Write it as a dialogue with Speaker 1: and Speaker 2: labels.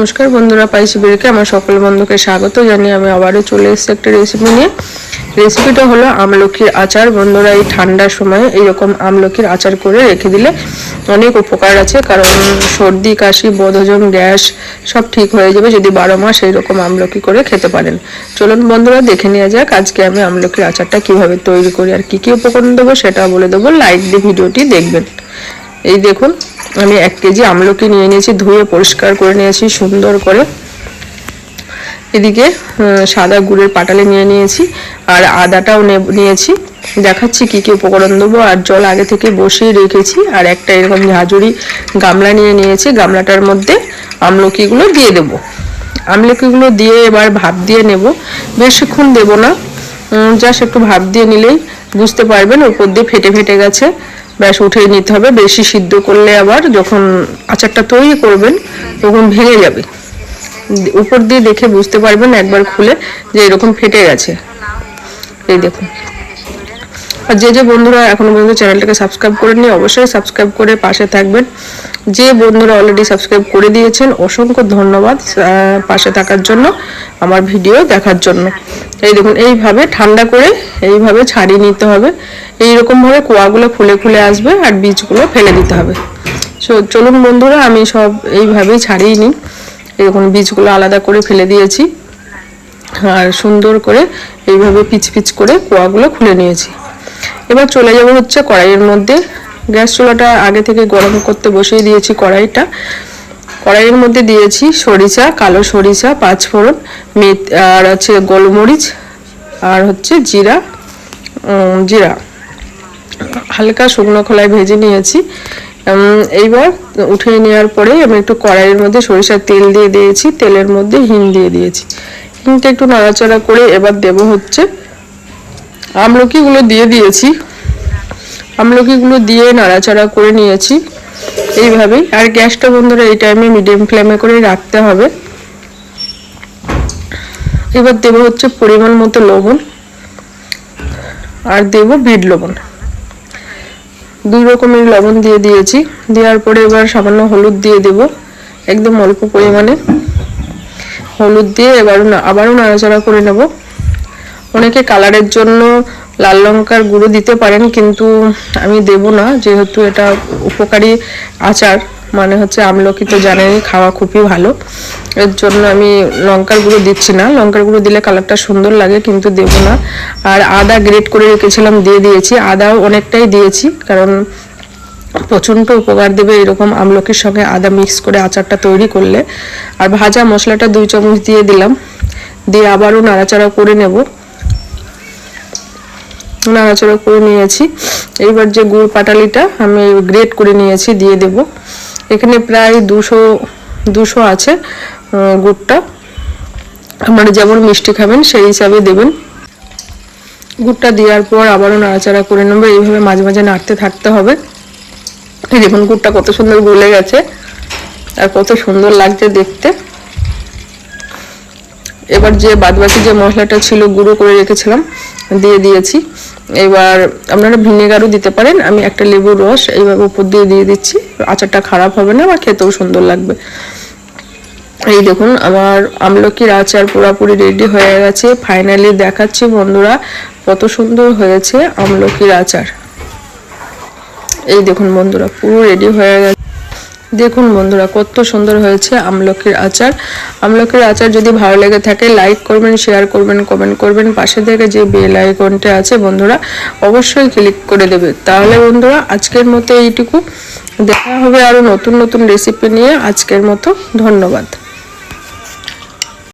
Speaker 1: नमस्कार बंधुरा पाइसी बेड़के आमार सकल बंधुके स्वागत जानिए आमि आबारो चले एसेछि एकटा रेसिपि निये। रेसिपिटा हलो আমলকির आचार। बंधुरा এই ঠান্ডার সময় এইরকম আমলকির आचार করে রেখে দিলে অনেক উপকার আছে, কারণ সর্দি কাশি বদহজম গ্যাস সব ঠিক হয়ে যাবে যদি 12 মাস এইরকম আমলকি করে খেতে পারেন। চলুন বন্ধুরা দেখে নেওয়া যাক আজকে আমি আমলকির আচারটা কিভাবে তৈরি করি আর কি কি উপকরণ দেবো সেটা বলে দেবো। লাইক দিয়ে ভিডিওটি দেখবেন। এই দেখুন আমি 1 কেজি আমলকি নিয়ে নিয়েছি, ধুয়ে পরিষ্কার করে নিয়েছি সুন্দর করে। এদিকে সাদা গুড়ের পাটালি নিয়ে নিয়েছি আর আদাটাও নিয়েছি। দেখাচ্ছি কি কি উপকরণ দেবো। আর জল আগে থেকে বসিয়ে রেখেছি আর একটা এরকম ঝাঁঝুরি গামলা নিয়ে নিয়েছি। গামলাটার মধ্যে আমলকিগুলো দিয়ে দেবো। আমলকিগুলো দিয়ে এবার ভাপ দিয়ে নেব। বেশিক্ষণ দেব না, জাস্ট একটু ভাপ দিয়ে নিলেই বুঝতে পারবেন উপর দিয়ে ফেটে ফেটে গেছে, ব্যাস উঠিয়ে নিতে হবে। বেশি সিদ্ধ করলে আবার যখন আচারটা তৈরি করবেন তখন ভেঙে যাবে। উপর দিয়ে দেখে বুঝতে পারবেন একবার খুলে যে এরকম ফেটে গেছে। এই দেখুন। আর যে বন্ধুরা এখনো পর্যন্ত চ্যানেলটাকে সাবস্ক্রাইব করেননি অবশ্যই সাবস্ক্রাইব করে পাশে থাকবেন। যে বন্ধুরা অলরেডি সাবস্ক্রাইব করে দিয়েছেন অসংখ্য ধন্যবাদ পাশে থাকার জন্য, আমার ভিডিও দেখার জন্য। এই দেখুন এইভাবে ঠান্ডা করে এইভাবে ছাড়িয়ে নিতে হবে। এইরকম ভাবে কোয়াগুলো খুলে খুলে আসবে আর বীজগুলো ফেলে দিতে হবে। চলুন বন্ধুরা আমি সব এইভাবেই ছাড়িয়ে নিই। এরকম বীজগুলো আলাদা করে ফেলে দিয়েছি আর সুন্দর করে এইভাবে পিচ পিচ করে কোয়াগুলো খুলে নিয়েছি। এবার চলে যাব হচ্ছে কড়াইয়ের মধ্যে। গ্যাস চুলাটা আগে থেকে গরম করতে বসিয়ে দিয়েছি। কড়াইয়ের মধ্যে দিয়েছি সরিষা, কালো সরিষা, 5 ফোড়ন, আর আছে গোলমরিচ আর হচ্ছে জিরা হালকা শুকনো খোলায় ভেজে নিয়েছি। এইবার উঠিয়ে নেওয়ার পরে আমি একটু কড়াইয়ের মধ্যে সরিষার তেল দিয়ে দিয়েছি, তেলের মধ্যে হিং দিয়ে দিয়েছি। হিংটা একটু নাড়াচাড়া করে এবার দেব হচ্ছে আমলকিগুলো দিয়ে দিয়েছি। আমলকিগুলো দিয়ে নাড়াচাড়া করে নিয়েছি এইভাবেই। আর গ্যাসটা বন্ধুরা এই টাইমে মিডিয়াম ফ্লেমে করে রাখতে হবে। এবার দেব হচ্ছে পরিমাণ মতো লবণ আর দেব বিট লবণ। 2 রকমের লবণ দিয়ে দিয়েছি। দেওয়ার পরে এবার সামান্য হলুদ দিয়ে দেব, একদম অল্প পরিমাণে হলুদ দিয়ে এবার আবারও নাড়াচাড়া করে নেব। অনেকে কালারের জন্য লাল লঙ্কার গুঁড়ো দিতে পারেন, কিন্তু আমি দেব না, যেহেতু এটা উপকারী আচার, মানে হচ্ছে আমলকি তো জানেনই খাওয়া খুবই ভালো, এর জন্য আমি লঙ্কার গুঁড়ো দিচ্ছি না। লঙ্কার গুঁড়ো দিলে কালারটা সুন্দর লাগে, কিন্তু দেব না। আর আদা গ্রেট করে রেখেছিলাম দিয়ে দিয়েছি, আদাও অনেকটাই দিয়েছি, কারণ প্রচণ্ড উপকার দেবে এরকম আমলকির সঙ্গে আদা মিক্স করে আচারটা তৈরি করলে। আর ভাজা মশলাটা 2 চামচ দিয়ে দিলাম, দিয়ে আবারও নাড়াচাড়া করে নেব। নাড়াচাড়া করে নিয়েছি। এইবার যে গুড় পাটালিটা আমি গ্রেট করে নিয়েছি দিয়ে দেব। এখানে প্রায় 200 আছে গুড়টা, আপনারা যেমন মিষ্টি খাবেন সেই হিসাবে দেবেন। গুড়টা দেওয়ার পর আবারও নাড়াচাড়া করে নেব। এইভাবে মাঝে মাঝে নাড়তে থাকতে হবে। দেখুন গুড়টা কত সুন্দর গলে গেছে আর কত সুন্দর লাগছে দেখতে। এবার যে বাদবাকি যে মশলাটা ছিল গুঁড়ো করে রেখেছিলাম দিয়ে দিয়েছি। এবার আপনারা ভিনেগারও দিতে পারেন, আমি একটা লেবুর রস এইভাবে উপর দিয়ে দিচ্ছি। আচারটা খারাপ হবে না, আর খেতেও সুন্দর লাগবে। এই দেখুন আমার আমলকির আচার পুরোপুরি রেডি হয়ে গেছে। ফাইনালি দেখাচ্ছি বন্ধুরা কত সুন্দর হয়েছে আমলকির আচার। এই দেখুন বন্ধুরা পুরো রেডি হয়ে গেছে। দেখুন বন্ধুরা কত সুন্দর হয়েছে আমলকির আচার। আমলকির আচার যদি ভালো লেগে থাকে লাইক করবেন, শেয়ার করবেন, কমেন্ট করবেন। পাশে থেকে যে বেল আইকনটা আছে বন্ধুরা অবশ্যই ক্লিক করে দেবে। তাহলে বন্ধুরা আজকের মতো এইটুকু, দেখা হবে আরো নতুন নতুন রেসিপি নিয়ে। আজকের মতো ধন্যবাদ।